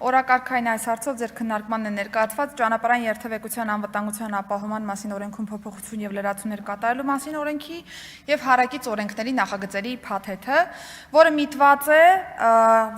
Օրակարգային այս հարցով ձեր քննարկմանն է ներկայացված ճանապարհային երթևեկության անվտանգության ապահովման մասին օրենքում փոփոխություն եւ լրացումներ կատարելու մասին օրենքի եւ հարակից օրենքների նախագծերի փաթեթը, որը միտված է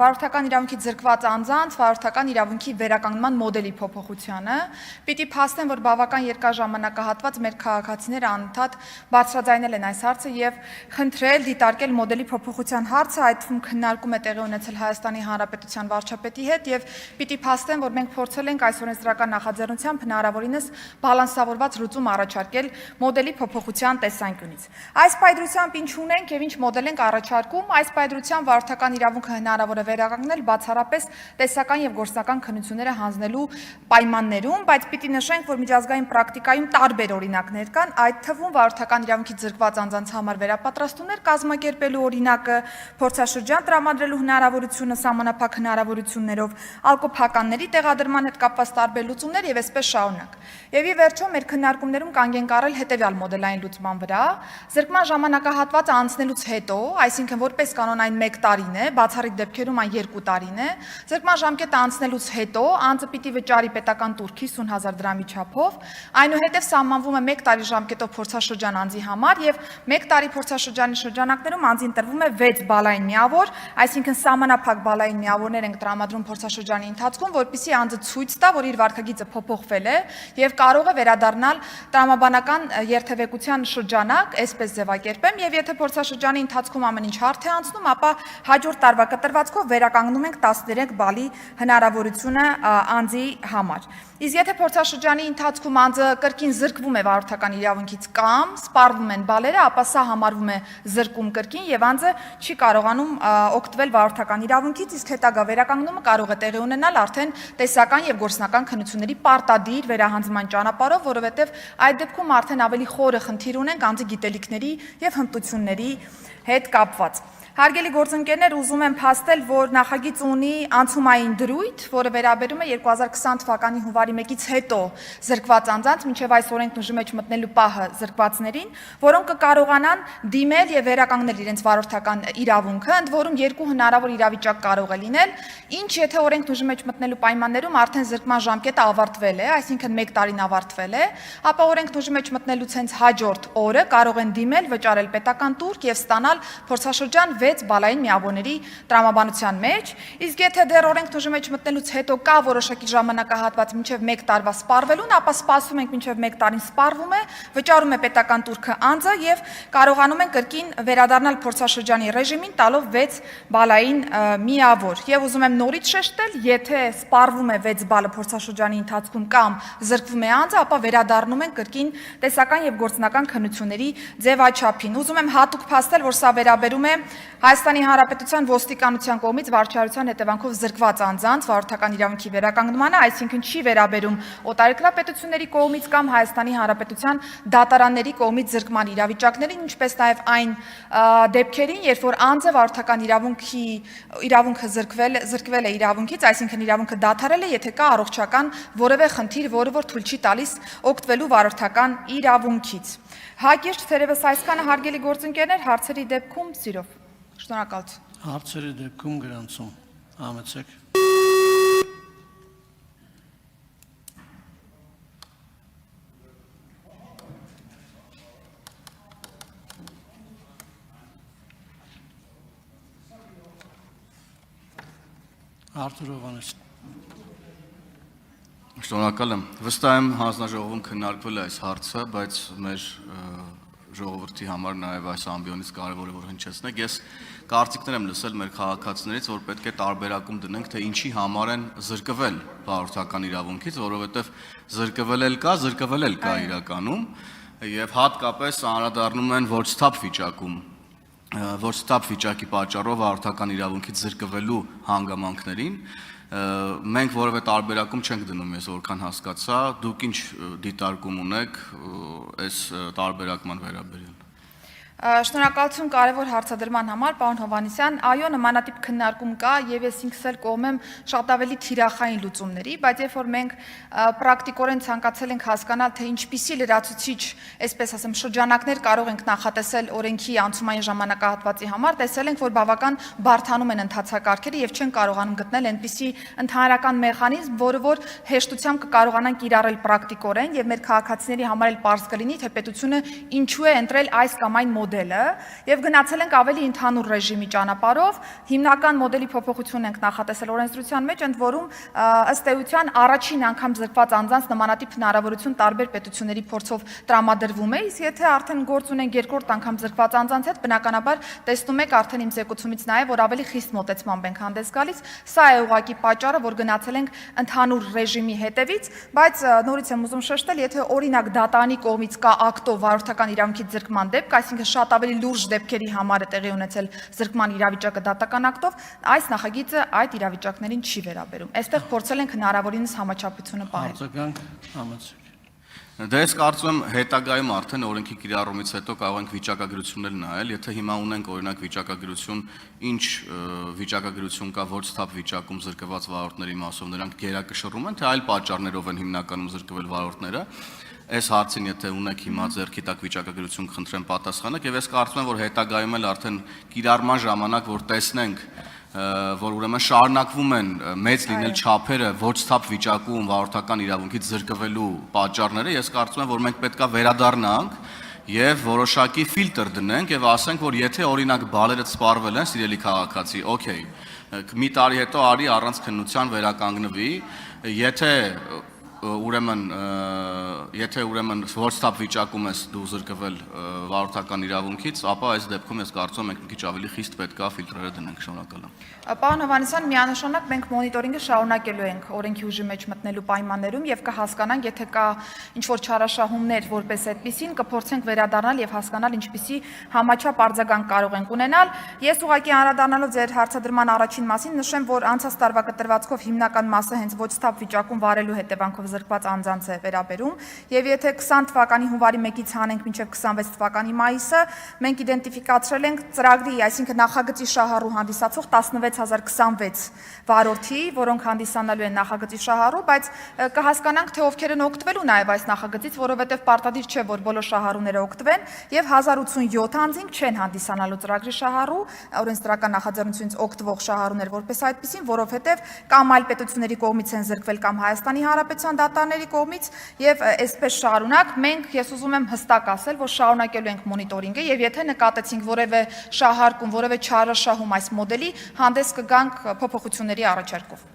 վարորդական իրավունքից զրկված անձանց վարորդական իրավունքի վերականգնման մոդելի փոփոխությանը, պիտի փաստեն, որ բավական երկար ժամանակահատված մեր քաղաքացիները անընդհատ բարձրաձայնել են այս հարցը եւ խնդրել դիտարկել մոդելի փոփոխության հարցը, այդ թվում քննարկում է տեղի ունեցել Հայաստանի Հանրապետության վարչապետի հետ եւ պիտի փաստեն, որ մենք փորձել ենք այս օրենսդրական նախաձեռնությամբ հնարավորինս բալանսավորված լուծում առաջարկել մոդելի փոփոխության տեսանկյունից։ Այս պայծրությամբ ինչ ունենք եւ ինչ մոդել ենք առաջարկում, այս պայծրությամբ վարորդական իրավունքը հնարավոր է վերականգնել բացառապես տեսական եւ գործնական քննությունները հանձնելու պայմաններում, բայց պիտի նշենք, որ միջազգային պրակտիկայում տարբեր օրինակներ կան, այդ թվում վարորդական իրավունքից զրկված անձանց համար վերապատրաստումներ կազմակերպելու օրինակը, փորձաշրջան տրամադրելու հնարավորությունը սահմանափակ հնարավորություններով, ալկոփականների տեղադրման հետ կապված տարբեր լուծումներ եւ այսպես շարունակ։ Եվ ի վերջո մեր քննարկումներում կանգ ենք առել հետեւյալ մոդելային լուծման վրա. զրկման ժամանակահատվածը անցնելուց հետո, այսինքն որպես կանոն այն 1 տարին է, բացառիկ դեպքերում այն 2 տարին է, զրկման ժամկետը անցնելուց հետո անձը պիտի վճարի պետական տուր 50,000 դրամի չափով, այնուհետև սահմանվում է 1 տարի ժամկետով փորձաշրջան անձի համար եւ 1 տարի փորձաշրջանի շրջանակներում անձին տրվում է 6 բալային միավոր, այսինքն սահմանափակ բալային միավորներ ենք տրամադրում փորձաշրջանի ընթացքում, որպեսզի անձը ցույց տա, որ իր վարքագիծը փոփոխվել է եւ կարող է վերադառնալ տրամաբանական երթևեկության շրջանակ, այսպես ձևակերպեմ, եւ եթե փորձաշրջանի ընթացքում ամեն ինչ հարթ է անցնում, ապա հաջորդ տարվա կտրվածքով վերականգնում ենք 13 բալի հնարավորությունը անձի համար։ Իսկ եթե փորձաշրջանի ընթացքում անձը կրկին զրկվում է վարորդական իրավունքից կամ սպառվում են բալերը, ապա սա համարվում է զրկում կրկին եւ անձը չի կարողանում օգտվել վարորդական իրավունքից, իսկ հետագա վերականգնումը կարող է տեղի ունենալ արդեն տեսական եւ գործնական քննությունների պարտադիր վերահանձնման ճանապարհով, որովհետեւ այդ դեպքում արդեն ավելի խորը խնդիր ունենք անձի գիտելիքների եւ հմտությունների հետ կապված։ Հարգելի գործընկերներ, ուզում եմ փաստել, որ նախագիծ ունի անցումային դրույթ, որը վերաբերում է 2020 թվականի հունվարի 1-ից հետո զրկված անձանց մինչև այս օրենքն ուժի մեջ մտնելու պահը զրկվածներին, որոնք կկարողանան դիմել եւ վերականգնել իրենց վարորդական իրավունքը, ընդ որում երկու հնարավոր իրավիճակ կարող է լինել, ինչ եթե օրենքն ուժի մեջ մտնելու պայմաններում արդեն զրկման ժամկետը ավարտվել է, այսինքն 1 տարին ավարտվել է, ապա օրենքն ուժի մեջ մտնելուց հենց հաջորդ օրը կարող են դիմել, վճարել պետական տուրք եւ ստանալ փորձաշրջան 6 բալային միավորների տրամաբանության մեջ, իսկ եթե դեռ օրենքն ուժի մեջ մտնելուց հետո կա որոշակի ժամանակահատված մինչև 1 տարվա սպառվելուն, ապա սպասում ենք մինչև 1 տարին սպառվում է, վճարում է պետական տուրքը անձը եւ կարողանում են կրկին վերադառնալ փորձաշրջանի ռեժիմին, տալով 6 բալային միավոր։ Եվ ուզում եմ նորից շեշտել, եթե սպառվում է 6 բալը փորձաշրջանի ընթացքում կամ զրկվում է անձը, ապա վերադառնում են կրկին տեսական եւ գործնական քննությունների ձևաչափին։ Ուզում եմ հատուկ փաստել, որ սա վերաբերում է Հայաստանի Հանրապետության ոստիկանության կողմից վարչարության հետևանքով զրկված անձանց վարորդական իրավունքի վերականգնմանը, այսինքն չի վերաբերում օտարերկրապետությունների կողմից կամ Հայաստանի Հանրապետության դատարանների կողմից զրկման իրավիճակներին, ինչպես նաև այն դեպքերին, երբ որ անձը վարորդական իրավունքը զրկվել է իրավունքից, այսինքն իրավունքը դադարել է, եթե կա առողջական որևէ խնդիր, որը որ թույլ չի տալիս օգտվելու վարորդական իրավունքից։ Հակիրճ թերևս այսքանը, հարգելի գործընկերներ, հարցերի դեպքում սիրով։ Շնորհակալություն։ Հարցերի դեպքում գրանցում համեցեք։ Արտուր Հովհաննիսյան։ Շնորհակալ եմ։ Վստահ եմ հանձնաժողովում քննարկվել է այս հարցը, բայց մեր ժողովրդի համար նաև այս ամբիոնից կարևոր է որ հնչեցնեք։ Ես կարծիքներ եմ լսել մեր քաղաքացիներից, որ պետք է տարբերակում դնենք, թե ինչի համար են զրկվել վարորդական իրավունքից, որովհետև զրկվել էլ կա իրականում, եւ հատկապես անդրադառնում են ոչ ստապ վիճակի պատճառով վարորդական իրավունքից զրկվելու հանգամանքներին։ Մենք որևէ տարբերակում չենք դնում, ես որքան հասկացա, դուք ինչ դիտարկում ունեք այս տարբերակման վերաբերյալ։ Շնորհակալություն կարևոր հարցադրման համար, պարոն Հովհաննիսյան, այո, նմանատիպ քննարկում կա եւ ես ինքս էլ կողմ եմ շատ ավելի թիրախային լուծումների, բայց երբ որ մենք պրակտիկորեն ցանկացել ենք հասկանալ, թե ինչպիսի լրացուցիչ, այսպես ասեմ, շրջանակներ կարող ենք նախատեսել օրենքի անցումային ժամանակահատվածի համար, տեսել ենք, որ բավական բարդանում են ընթացակարգերը եւ չեն կարողանում գտնել այնպիսի ընդհանրական մեխանիզմ, որը որ հեշտությամբ կկարողանան կիրառել պրակտիկորեն եւ մեր քաղաքացիների համար էլ պարզ կլինի, թե պետությունը ինչու է ընտրել այս կամ այն մոդելը եւ գնացել ենք ավելի ընդհանուր ռեժիմի ճանապարհով, հիմնական մոդելի փոփոխություն ենք նախատեսել օրենսդրության մեջ, ընդ որում ըստ էության առաջին անգամ զրկված անձանց նմանատիպ հնարավորություն տարբեր պետությունների փորձով տրամադրվում է, իսկ եթե արդեն գործ ունենք երկրորդ անգամ զրկված անձանց հետ, բնականաբար տեսնում եք արդեն իմ զեկուցումից նաեւ, որ ավելի խիստ մոտեցմամբ ենք հանդես գալիս, սա է ուղղակի պատճառը, որ գնացել ենք ընդհանուր ռեժիմի հետևից, բայց նորից եմ ուզում շեշտել, եթե օրինակ դատարանի կողմից կա ակտով վարորդական իրավունքի զրկման դեպք, այսինքն շատ ավելի լուրջ դեպքերի համար է տեղի ունեցել զրկման իրավիճակը դատական ակտով, այս նախագիծը այդ իրավիճակներին չի վերաբերում։ Այստեղ փորձել ենք հնարավորինս համաչափությունը պահել։ Արձագանք համեցեք։ Դե ես կարծում եմ հետագայում արդեն օրենքի կիրառումից հետո կարող ենք վիճակագրություններ նայել, եթե հիմա ունենք օրինակ վիճակագրություն, ինչ վիճակագրություն կա, ոչ սթափ վիճակում զրկված վարորդների մասով, նրանք գերակշռում են, թե այլ պատճառներով են հիմնականում զրկվել վարորդները։ Այս հարցին եթե ունեք հիմա ձեռքի տակ վիճակագրություն կխնդրեմ պատասխանեք եւ ես կարծում եմ որ հետագայում էլ արդեն կիրառման ժամանակ որ տեսնենք որ ուրեմն շարունակվում են մեծ լինել չափերը ոչ սթափ վիճակում վարորդական իրավունքից զրկվելու պատճառները, ես կարծում եմ որ մենք պետքա վերադառնանք եւ որոշակի ֆիլտր դնենք եւ ասենք որ եթե օրինակ բալերը սպառվել են սիրելի քաղաքացի, օքեյ, մի տարի հետո արի առանց քննության վերականգնվի, եթե ուրեմն ոչ սթափ վիճակում ես դու զրկվել վարորդական իրավունքից, ապա այս դեպքում ես կարծում եմ մենք մի քիչ ավելի խիստ պետքա ֆիլտրերը դնենք, շնորհակալ եմ։ Պարոն Հովհաննիսյան, միանշանակ մենք մոնիտորինգը շարունակելու ենք օրենքի ուժի մեջ մտնելու պայմաններում եւ կհասկանանք, եթե կա ինչ-որ չարաշահումներ որպես այդպեսին, կփորձենք վերադառնալ եւ հասկանալ ինչպիսի համաչափ արձագանք կարող ենք ունենալ։ Ես ուղղակի անդրադառնալով ձեր հարցադրման առաջին մասին նշեմ, որ անցած տարվա կտրվածքով հիմնական մասը հենց ոչ սթափ վիճակում վարելու հետևանքով զրկված անձանց է վերաբերում եւ եթե 20 թվականի հունվարի 1-ից հանենք մինչեւ 26 թվականի մայիսը, մենք իդենտիֆիկացրել ենք ծրագրի, այսինքն նախագծի շահառու հանդիսացող 16026 վարորդի, որոնք հանդիսանալու են նախագծի շահառու, բայց կհասկանանք, թե ովքեր են օգտվելու նաեւ այս նախագծից, որովհետեւ պարտադիր չէ, որ բոլոր շահառուները օգտվեն եւ 1087 անձինք չեն հանդիսանալու ծրագրի շահառու, օրենսդրական նախաձեռնությունից օգտվող շահառուներ որպես այդպեսին, որովհետեւ կամ այլ պետությունների կողմից են զրկվել կամ Հայաստանի Հանրապետության դատարանների կողմից եւ այսպես շարունակ մենք ես ուզում եմ հստակ ասել, որ շարունակելու ենք մոնիտորինգը եւ եթե նկատեցինք որևէ շահարկում, որևէ չարաշահում այս մոդելի, հանդես կգանք փոփոխությունների առաջարկով։